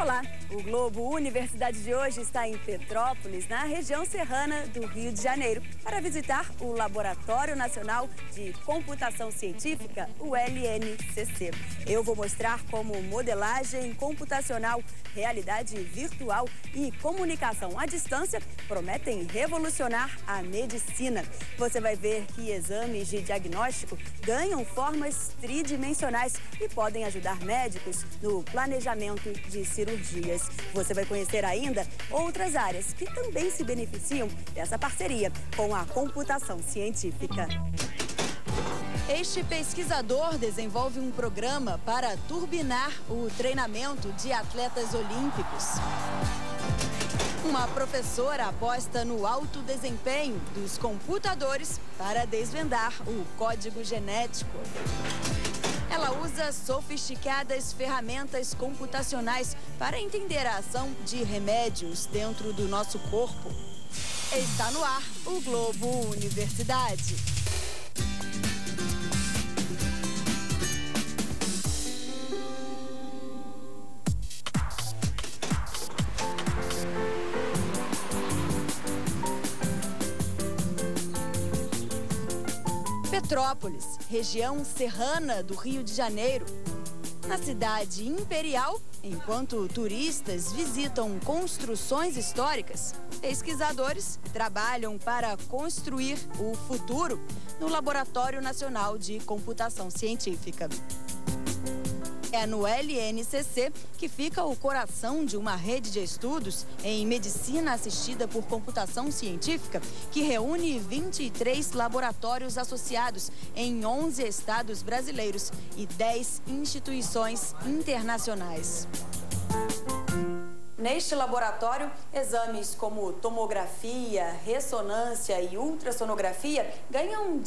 Olá, o Globo Universidade de hoje está em Petrópolis, na região serrana do Rio de Janeiro, para visitar o Laboratório Nacional de Computação Científica, o LNCC. Eu vou mostrar como modelagem computacional, realidade virtual e comunicação à distância prometem revolucionar a medicina. Você vai ver que exames de diagnóstico ganham formas tridimensionais e podem ajudar médicos no planejamento de cirurgias. Você vai conhecer ainda outras áreas que também se beneficiam dessa parceria com a computação científica. Este pesquisador desenvolve um programa para turbinar o treinamento de atletas olímpicos. Uma professora aposta no alto desempenho dos computadores para desvendar o código genético. Ela usa sofisticadas ferramentas computacionais para entender a ação de remédios dentro do nosso corpo. Está no ar o Globo Universidade. Petrópolis, região serrana do Rio de Janeiro. Na cidade imperial, enquanto turistas visitam construções históricas, pesquisadores trabalham para construir o futuro no Laboratório Nacional de Computação Científica. É no LNCC que fica o coração de uma rede de estudos em medicina assistida por computação científica que reúne 23 laboratórios associados em 11 estados brasileiros e 10 instituições internacionais. Neste laboratório, exames como tomografia, ressonância e ultrassonografia ganham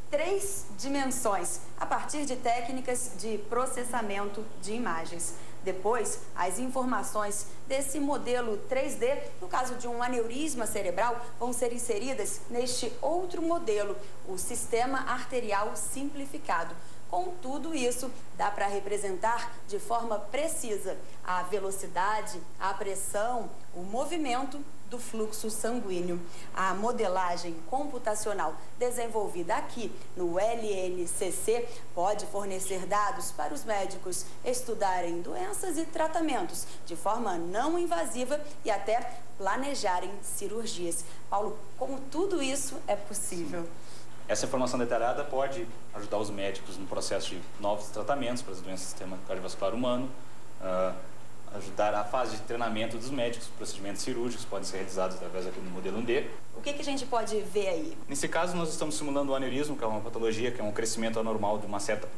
três dimensões, a partir de técnicas de processamento de imagens. Depois, as informações desse modelo 3D, no caso de um aneurisma cerebral, vão ser inseridas neste outro modelo, o sistema arterial simplificado. Com tudo isso, dá para representar de forma precisa a velocidade, a pressão, o movimento do fluxo sanguíneo. A modelagem computacional desenvolvida aqui no LNCC pode fornecer dados para os médicos estudarem doenças e tratamentos de forma não invasiva e até planejarem cirurgias. Paulo, como tudo isso é possível? Essa informação detalhada pode ajudar os médicos no processo de novos tratamentos para as doenças do sistema cardiovascular humano, ajudar a fase de treinamento dos médicos, procedimentos cirúrgicos podem ser realizados através aqui do modelo 1D. O que a gente pode ver aí? Nesse caso, nós estamos simulando o aneurisma, que é uma patologia, que é um crescimento anormal de uma certa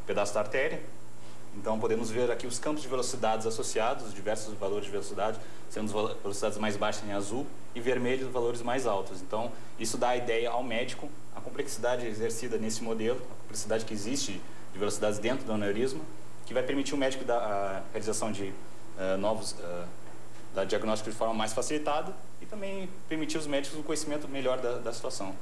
pedaço da artéria. Então, podemos ver aqui os campos de velocidades associados, os diversos valores de velocidade, sendo as velocidades mais baixas em azul e vermelho os valores mais altos. Então, isso dá a ideia ao médico, a complexidade exercida nesse modelo, a complexidade que existe de velocidades dentro do aneurisma, que vai permitir o médico a realização de da diagnóstico de forma mais facilitada e também permitir os médicos um conhecimento melhor da situação.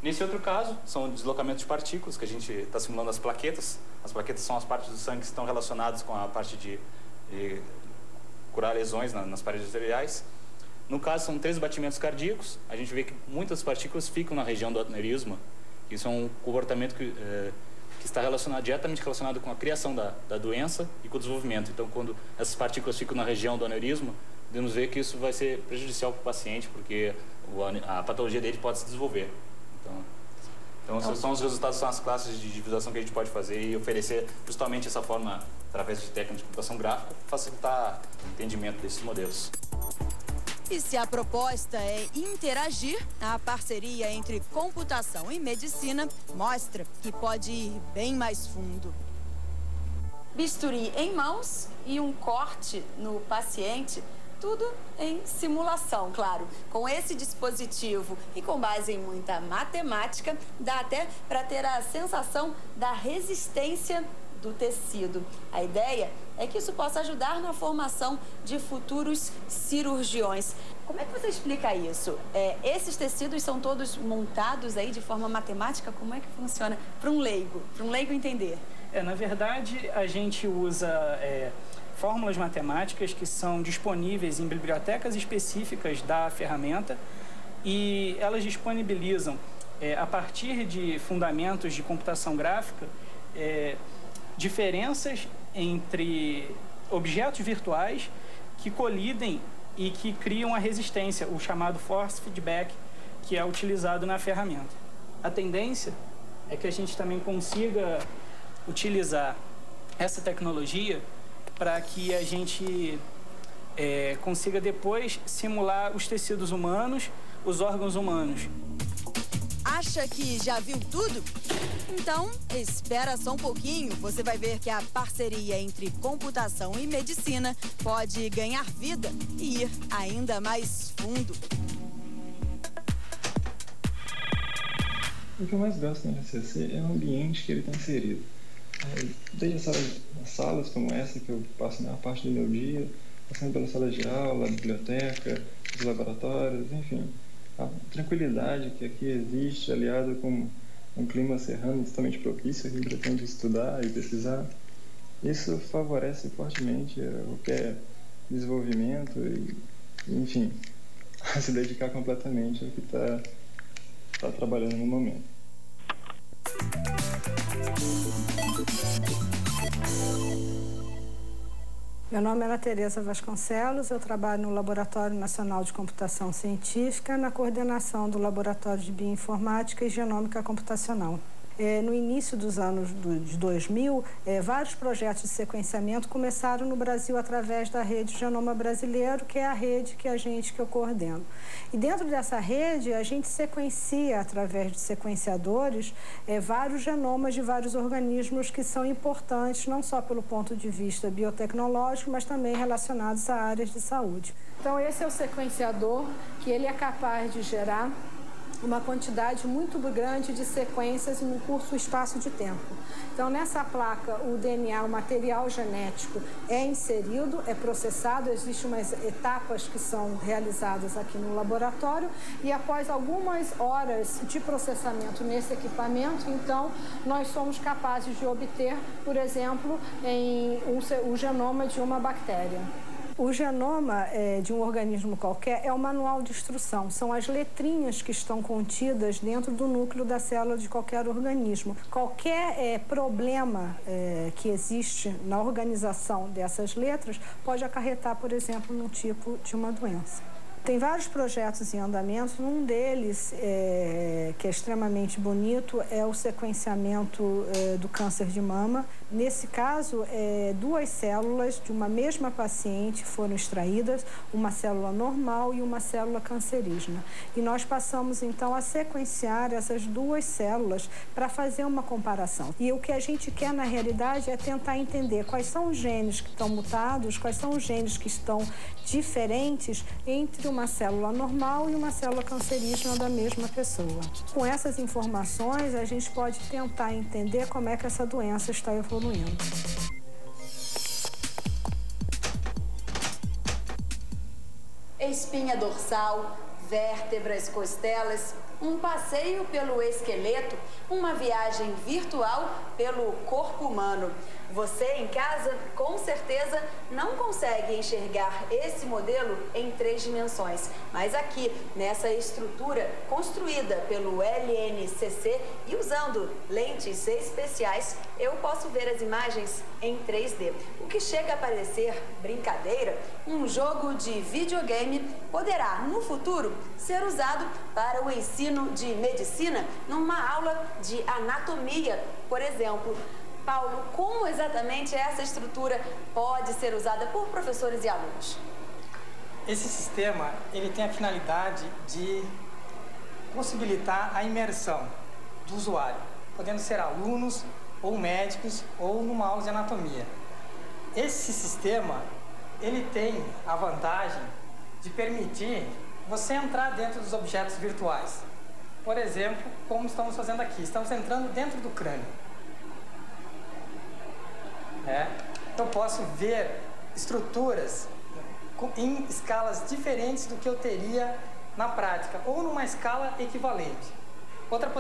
Nesse outro caso, são deslocamentos de partículas, que a gente está simulando as plaquetas. As plaquetas são as partes do sangue que estão relacionadas com a parte de curar lesões nas paredes arteriais. No caso, são 3 batimentos cardíacos. A gente vê que muitas partículas ficam na região do aneurisma. Isso é um comportamento que está diretamente relacionado com a criação da doença e com o desenvolvimento. Então, quando essas partículas ficam na região do aneurisma, podemos ver que isso vai ser prejudicial para o paciente, porque a patologia dele pode se desenvolver. Então são os resultados, são as classes de visualização que a gente pode fazer e oferecer justamente essa forma, através de técnicas de computação gráfica, facilitar o entendimento desses modelos. E se a proposta é interagir, a parceria entre computação e medicina mostra que pode ir bem mais fundo. Bisturi em mãos e um corte no paciente, tudo em simulação, claro. Com esse dispositivo e com base em muita matemática, dá até para ter a sensação da resistência do tecido. A ideia é que isso possa ajudar na formação de futuros cirurgiões. Como é que você explica isso? Esses tecidos são todos montados aí de forma matemática? Como é que funciona para um leigo entender? Na verdade, a gente usa fórmulas matemáticas que são disponíveis em bibliotecas específicas da ferramenta e elas disponibilizam, a partir de fundamentos de computação gráfica, diferenças entre objetos virtuais que colidem e que criam a resistência, o chamado force feedback, que é utilizado na ferramenta. A tendência é que a gente também consiga utilizar essa tecnologia para que a gente consiga depois simular os tecidos humanos, os órgãos humanos. Acha que já viu tudo? Então, espera só um pouquinho. Você vai ver que a parceria entre computação e medicina pode ganhar vida e ir ainda mais fundo. O que eu mais gosto na RCC é o ambiente que ele está inserido. Desde salas como essa, que eu passo a maior parte do meu dia, passando pela sala de aula, a biblioteca, os laboratórios, enfim. A tranquilidade que aqui existe, aliado com um clima serrano totalmente propício a quem pretende estudar e pesquisar, isso favorece fortemente o que é desenvolvimento e, enfim, a se dedicar completamente ao que está trabalhando no momento. Meu nome é Ana Tereza Vasconcelos, eu trabalho no Laboratório Nacional de Computação Científica, na coordenação do Laboratório de Bioinformática e Genômica Computacional. No início dos anos de 2000, vários projetos de sequenciamento começaram no Brasil através da rede Genoma Brasileiro, que é a rede que eu coordeno. E dentro dessa rede, a gente sequencia, através de sequenciadores, vários genomas de vários organismos que são importantes, não só pelo ponto de vista biotecnológico, mas também relacionados a áreas de saúde. Então, esse é o sequenciador que ele é capaz de gerar uma quantidade muito grande de sequências em um curto espaço de tempo. Então, nessa placa, o DNA, o material genético, é inserido, é processado, existem umas etapas que são realizadas aqui no laboratório e após algumas horas de processamento nesse equipamento, então, nós somos capazes de obter, por exemplo, o genoma de uma bactéria. O genoma de um organismo qualquer é o manual de instrução, são as letrinhas que estão contidas dentro do núcleo da célula de qualquer organismo. Qualquer problema que existe na organização dessas letras pode acarretar, por exemplo, num tipo de uma doença. Tem vários projetos em andamento, um deles, que é extremamente bonito, é o sequenciamento do câncer de mama. Nesse caso, duas células de uma mesma paciente foram extraídas, uma célula normal e uma célula cancerígena. E nós passamos, então, a sequenciar essas duas células para fazer uma comparação. E o que a gente quer, na realidade, é tentar entender quais são os genes que estão mutados, quais são os genes que estão diferentes entre uma célula normal e uma célula cancerígena da mesma pessoa. Com essas informações, a gente pode tentar entender como é que essa doença está evoluindo. Espinha dorsal, vértebras, costelas, um passeio pelo esqueleto, uma viagem virtual pelo corpo humano. Você em casa, com certeza, não consegue enxergar esse modelo em 3 dimensões. Mas aqui, nessa estrutura construída pelo LNCC e usando lentes especiais, eu posso ver as imagens em 3D. O que chega a parecer brincadeira, um jogo de videogame poderá, no futuro, ser usado para o ensino de medicina numa aula de anatomia, por exemplo. Paulo, como exatamente essa estrutura pode ser usada por professores e alunos? Esse sistema, ele tem a finalidade de possibilitar a imersão do usuário, podendo ser alunos ou médicos ou numa aula de anatomia. Esse sistema, ele tem a vantagem de permitir você entrar dentro dos objetos virtuais. Por exemplo, como estamos fazendo aqui, estamos entrando dentro do crânio. Eu posso ver estruturas em escalas diferentes do que eu teria na prática, ou numa escala equivalente. Outra